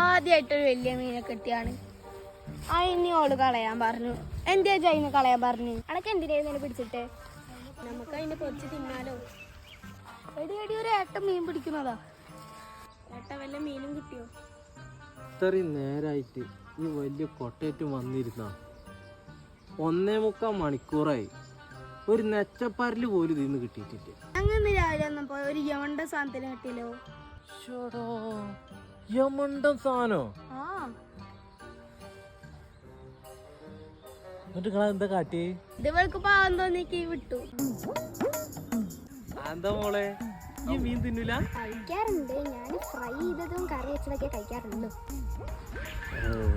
ആദ്യമായിട്ടൊരു വലിയ മീനെ കിട്ടിയാണ്. ഇനി ഓള് കളയാൻ പറഞ്ഞു. എന്തേ ജൈന് കളയാൻ പറഞ്ഞു? അടക്ക എന്തിനായിരുന്നു പിടിച്ചിട്ട്? നമുക്ക് അതിനെ പൊരിച്ച് തിന്നാലോ. എടി എടി ഒരു ഏട്ട മീൻ പിടിക്കുന്നതാ. ഏട്ട വല്ല മീനും കിട്ടിയോ? ഇത്രയും നേരായിട്ട് ഈ വലിയ കൊട്ടേറ്റ് വന്നിരുന്ന 1.25 മണിക്കൂറായി. ഒരു നെച്ചപ്പാരില് പോലും ഇതിന്ന് കിട്ടിയിട്ടില്ല. അങ്ങനെ രാവിലെ വന്നപ്പോ ഒരു യമണ്ട സാധനത്തിന് കിട്ടിയല്ലോ. യമണ്ടൻ സാധനോ? എന്നിട്ട് നിങ്ങൾ എന്താ കാട്ടി? ഇതുവൾക്ക് പാവം തോന്നിക്ക് വിട്ടു. എന്താ മോളെ ഈ മീൻ തിന്നില്ല? കഴിക്കാറുണ്ട്. ഞാൻ ഫ്രൈ ചെയ്തതും കറി വെച്ചതൊക്കെ കഴിക്കാറുള്ളൂ. ഓ